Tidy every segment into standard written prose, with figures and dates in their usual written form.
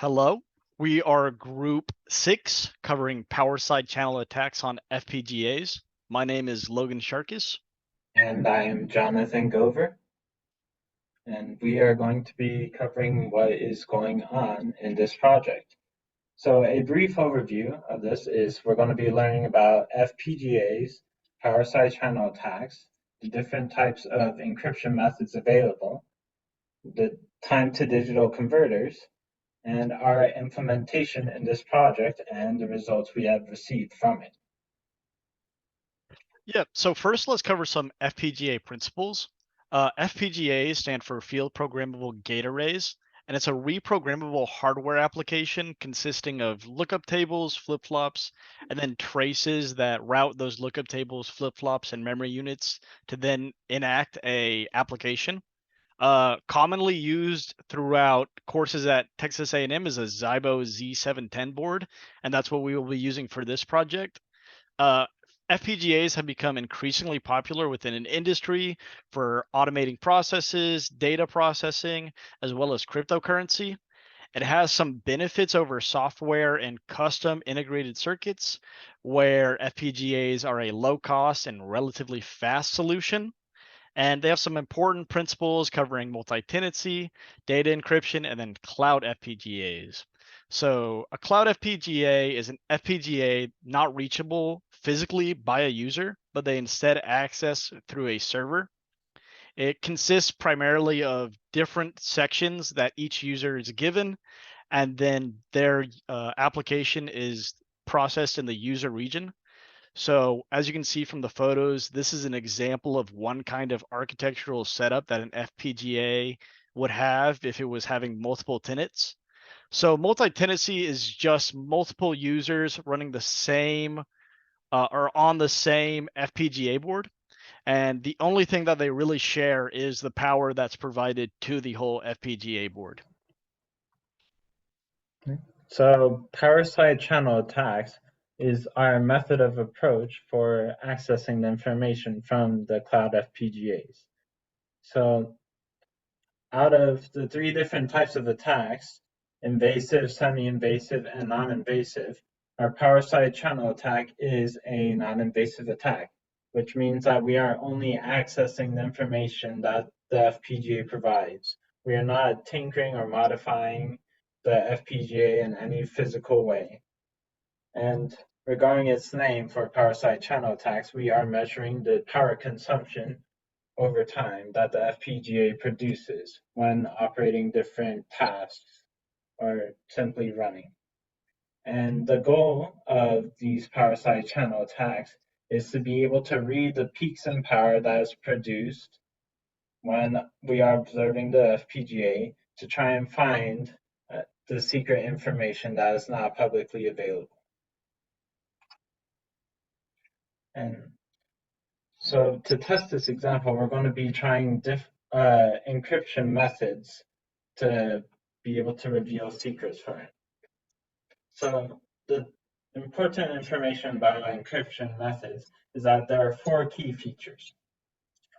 Hello. We are group 6 covering power side channel attacks on FPGAs. My name is Logan Sharkis. And I am Jonathan Gover, and we are going to be covering what is going on in this project. So a brief overview of this is we're going to be learning about FPGAs, power side channel attacks, the different types of encryption methods available, the time to digital converters, and our implementation in this project and the results we have received from it. Yeah, so first let's cover some FPGA principles. FPGAs stand for Field Programmable Gate Arrays, and it's a reprogrammable hardware application consisting of lookup tables, flip-flops, and then traces that route those lookup tables, flip-flops, and memory units to then enact a application. Commonly used throughout courses at Texas A&M is a Zybo Z710 board, and that's what we will be using for this project. Uh, FPGAs have become increasingly popular within an industry for automating processes, data processing, as well as cryptocurrency. It has some benefits over software and custom integrated circuits, where FPGAs are a low cost and relatively fast solution. And they have some important principles covering multi-tenancy, data encryption, and then cloud FPGAs. So a cloud FPGA is an FPGA not reachable physically by a user, but they instead access through a server. It consists primarily of different sections that each user is given, and then their application is processed in the user region. So as you can see from the photos, this is an example of one kind of architectural setup that an FPGA would have if it was having multiple tenants. So multi-tenancy is just multiple users running the same or on the same FPGA board. And the only thing that they really share is the power that's provided to the whole FPGA board. So power side channel attacks is our method of approach for accessing the information from the cloud FPGAs. So out of the three different types of attacks, invasive, semi-invasive, and non-invasive, our power side channel attack is a non-invasive attack, which means that we are only accessing the information that the FPGA provides. We are not tinkering or modifying the FPGA in any physical way. And regarding its name for power side channel attacks, we are measuring the power consumption over time that the FPGA produces when operating different tasks or simply running. And the goal of these power side channel attacks is to be able to read the peaks in power that is produced when we are observing the FPGA to try and find the secret information that is not publicly available. And so to test this example, we're going to be trying encryption methods to be able to reveal secrets for it. So the important information about encryption methods is that there are four key features.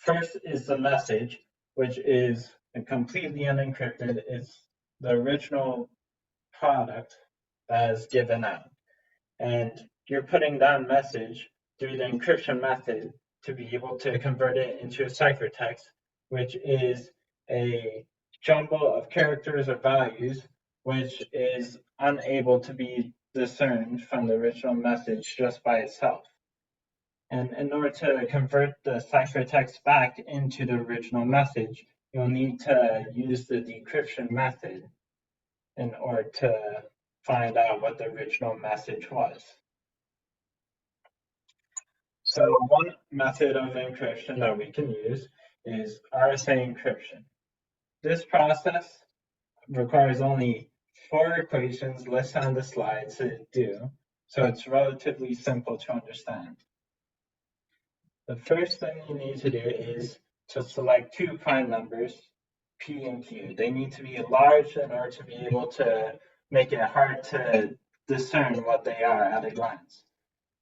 First is the message, which is completely unencrypted. It's the original product that is given out. And you're putting that message through the encryption method to be able to convert it into a ciphertext, which is a jumble of characters or values, which is unable to be discerned from the original message just by itself. And in order to convert the ciphertext back into the original message, you'll need to use the decryption method in order to find out what the original message was. So one method of encryption that we can use is RSA encryption. This process requires only 4 equations listed on the slide to do, so it's relatively simple to understand. The first thing you need to do is to select 2 prime numbers, P and Q. They need to be large in order to be able to make it hard to discern what they are at a glance.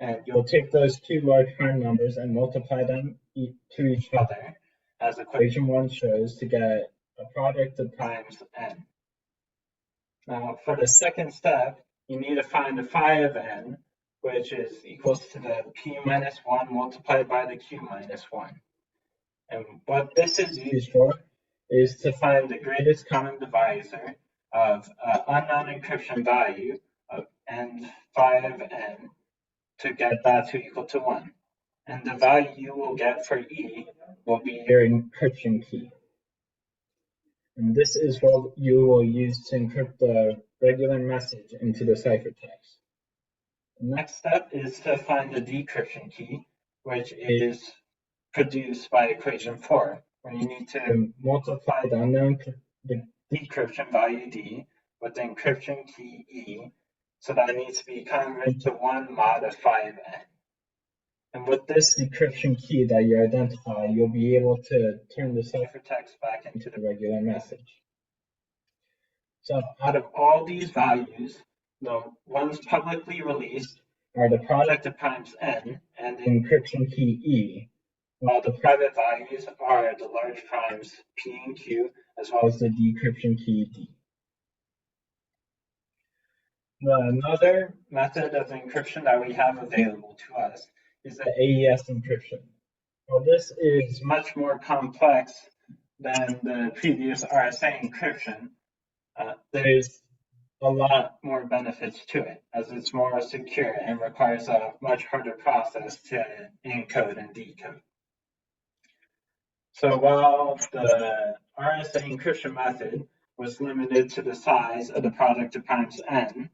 And you'll take those 2 large prime numbers and multiply them to each other, as equation 1 shows, to get a product of primes n. Now, for the second step, you need to find the phi of n, which is equals to the p minus 1 multiplied by the q minus 1. And what this is used for is to find the greatest common divisor of unknown encryption value of n phi of n to get that to equal to 1. And the value you will get for E will be your encryption key. And this is what you will use to encrypt the regular message into the ciphertext. The next step is to find the decryption key, which is produced by equation 4, where you need to multiply the decryption value D with the encryption key E, so that needs to be converted to 1 mod of phi of n. And with this decryption key that you identify, you'll be able to turn the ciphertext back into the regular message. So out of all these values, the ones publicly released are the product of primes n and the encryption key E, while the private values are the large primes P and Q, as well as the decryption key D. Another method of encryption that we have available to us is the AES encryption. Well, this is much more complex than the previous RSA encryption. There's a lot more benefits to it, as it's more secure and requires a much harder process to encode and decode. So while the RSA encryption method was limited to the size of the product of primes n,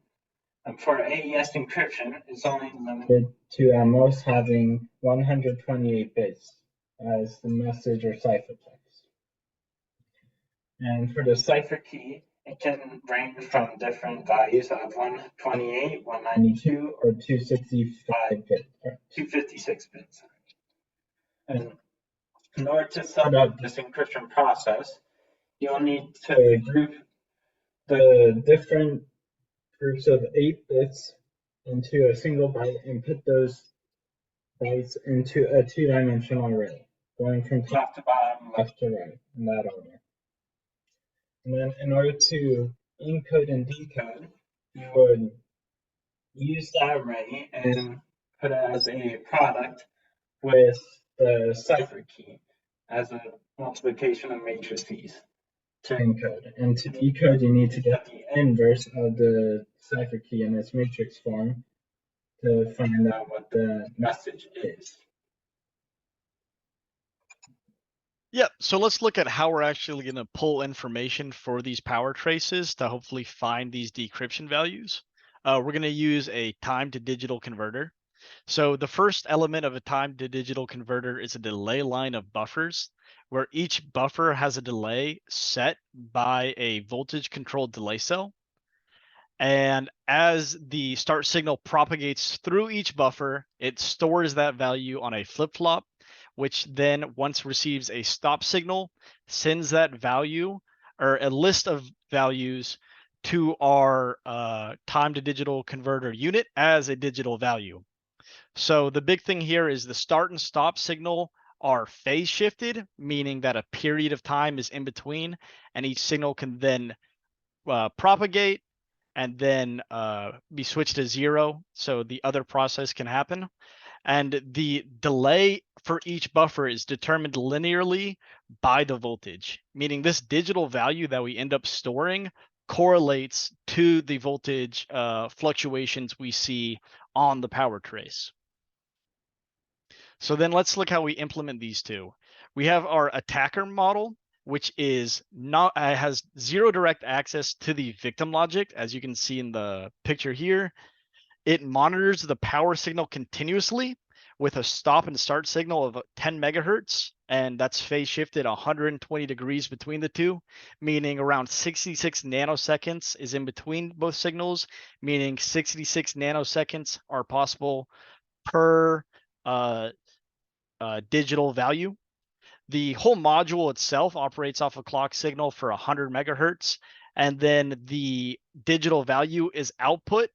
for AES encryption, it's only limited to at most having 128 bits as the message or ciphertext. And for the cipher key, it can range from different values of 128, 192, or 265 bits, or 256 bits. And in order to set up this encryption process, you'll need to group the different groups of 8 bits into a single byte and put those bytes into a 2-dimensional array, going from top to bottom, left to right, in that order. And then in order to encode and decode, you would use that array and put it as a product with the cipher key as a multiplication of matrices to encode. And to decode, you need to get the inverse of the cipher key in its matrix form to find out what the message is. Yeah, so let's look at how we're actually going to pull information for these power traces to hopefully find these decryption values. We're going to use a time to digital converter. So the first element of a time to digital converter is a delay line of buffers, where each buffer has a delay set by a voltage controlled delay cell. And as the start signal propagates through each buffer, it stores that value on a flip-flop, which then once receives a stop signal, sends that value or a list of values to our time to digital converter unit as a digital value. So the big thing here is the start and stop signal are phase shifted, meaning that a period of time is in between, and each signal can then propagate and then be switched to 0, so the other process can happen. And the delay for each buffer is determined linearly by the voltage, meaning this digital value that we end up storing correlates to the voltage fluctuations we see on the power trace. So then let's look how we implement these two. We have our attacker model, which is not has 0 direct access to the victim logic, as you can see in the picture here. It monitors the power signal continuously with a stop and start signal of 10 megahertz, and that's phase shifted 120 degrees between the two, meaning around 66 nanoseconds is in between both signals, meaning 66 nanoseconds are possible per digital value. The whole module itself operates off a clock signal for 100 megahertz, and then the digital value is output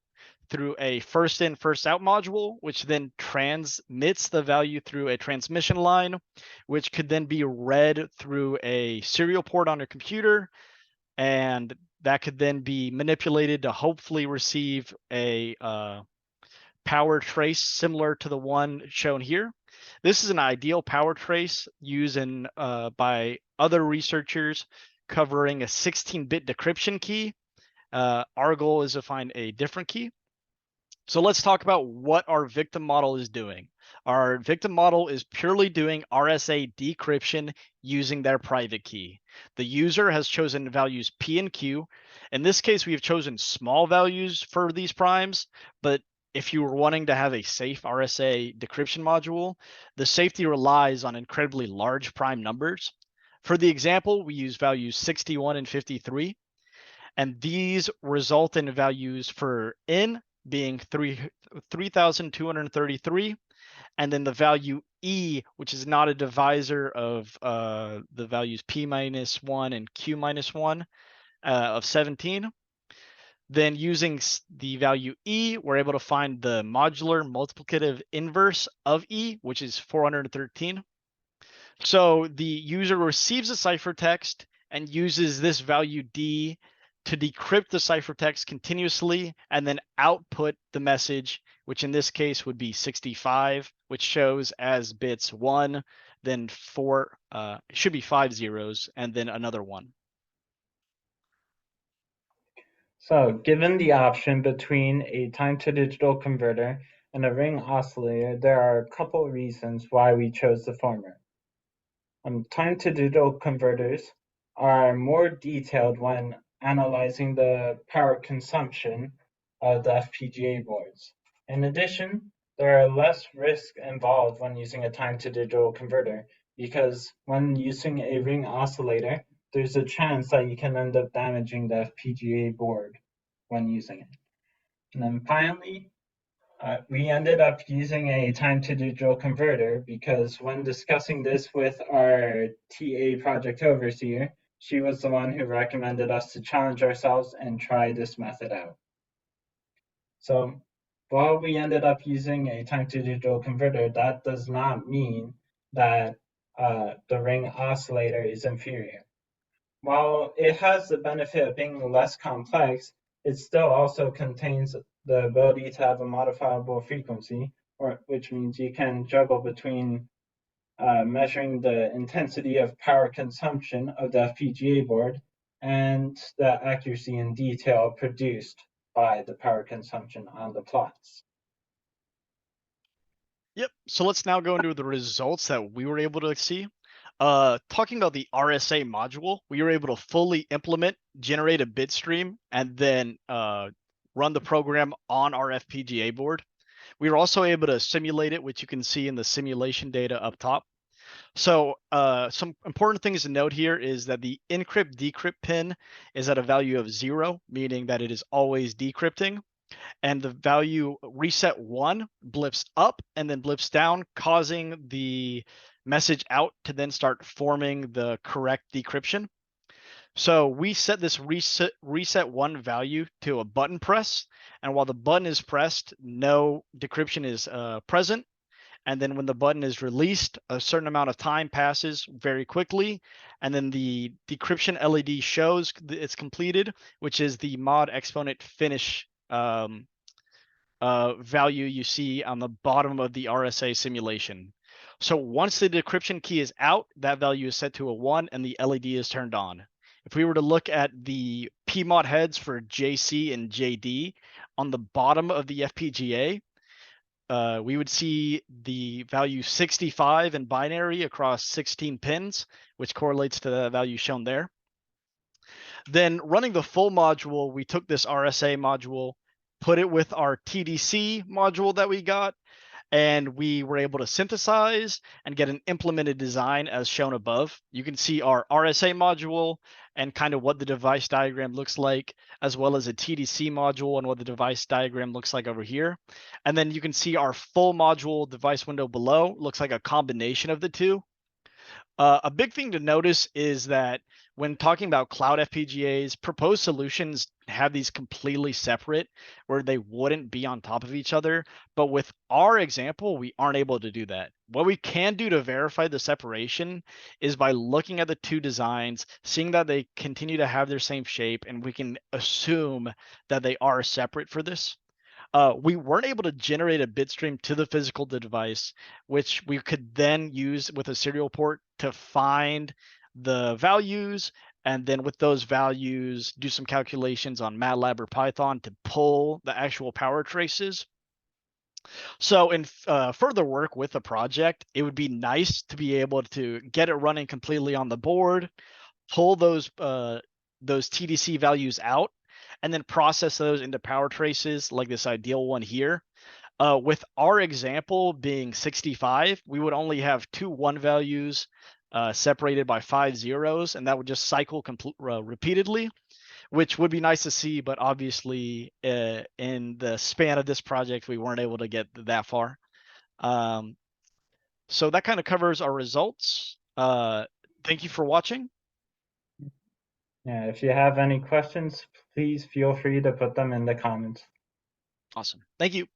through a first in, first out module, which then transmits the value through a transmission line, which could then be read through a serial port on your computer. And that could then be manipulated to hopefully receive a power trace similar to the one shown here. This is an ideal power trace used by other researchers covering a 16-bit decryption key. Our goal is to find a different key. So let's talk about what our victim model is doing. Our victim model is purely doing RSA decryption using their private key. The user has chosen values P and Q. In this case, we have chosen small values for these primes, but if you were wanting to have a safe RSA decryption module, the safety relies on incredibly large prime numbers. For the example, we use values 61 and 53, and these result in values for N being 3,233, and then the value E, which is not a divisor of the values P minus 1 and Q minus 1 of 17. Then using the value E, we're able to find the modular multiplicative inverse of E, which is 413. So the user receives a ciphertext and uses this value D to decrypt the ciphertext continuously and then output the message, which in this case would be 65, which shows as bits 1, then 4, it should be 5 zeros, and then another 1. So, given the option between a time-to-digital converter and a ring oscillator, there are a couple reasons why we chose the former. Time-to-digital converters are more detailed when analyzing the power consumption of the FPGA boards. In addition, there are less risk involved when using a time-to-digital converter because when using a ring oscillator, there's a chance that you can end up damaging the FPGA board when using it. And then finally, we ended up using a time-to-digital converter because when discussing this with our TA project overseer, she was the one who recommended us to challenge ourselves and try this method out. So while we ended up using a time-to-digital converter, that does not mean that the ring oscillator is inferior. While it has the benefit of being less complex, it still also contains the ability to have a modifiable frequency, which means you can juggle between measuring the intensity of power consumption of the FPGA board and the accuracy and detail produced by the power consumption on the plots. Yep. So let's now go into the results that we were able to see. Talking about the RSA module, we were able to fully implement, generate a bit stream, and then run the program on our FPGA board. We were also able to simulate it, which you can see in the simulation data up top. So some important things to note here is that the encrypt decrypt pin is at a value of 0, meaning that it is always decrypting. And the value reset 1 blips up and then blips down, causing the message out to then start forming the correct decryption. So we set this reset 1 value to a button press, and while the button is pressed, no decryption is present. And then when the button is released, a certain amount of time passes very quickly, and then the decryption LED shows it's completed, which is the mod exponent finish value you see on the bottom of the RSA simulation. So once the decryption key is out, that value is set to a 1 and the LED is turned on. If we were to look at the PMOD heads for JC and JD on the bottom of the FPGA, we would see the value 65 in binary across 16 pins, which correlates to the value shown there. Then running the full module, we took this RSA module, put it with our TDC module that we got, and we were able to synthesize and get an implemented design as shown above. You can see our RSA module and kind of what the device diagram looks like, as well as a TDC module and what the device diagram looks like over here. And then you can see our full module device window below looks like a combination of the two. A big thing to notice is that when talking about cloud FPGAs, proposed solutions have these completely separate where they wouldn't be on top of each other. But with our example, we aren't able to do that. What we can do to verify the separation is by looking at the two designs, seeing that they continue to have their same shape, and we can assume that they are separate for this. We weren't able to generate a bit stream to the physical device, which we could then use with a serial port to find the values, and then with those values, do some calculations on MATLAB or Python to pull the actual power traces. So, in further work with the project, it would be nice to be able to get it running completely on the board, pull those TDC values out, and then process those into power traces like this ideal one here. With our example being 65, we would only have two one values separated by 5 zeros, and that would just cycle repeatedly, which would be nice to see. But obviously, in the span of this project, we weren't able to get that far. Um, so that kind of covers our results. Thank you for watching. Yeah, if you have any questions, please feel free to put them in the comments. Awesome. Thank you.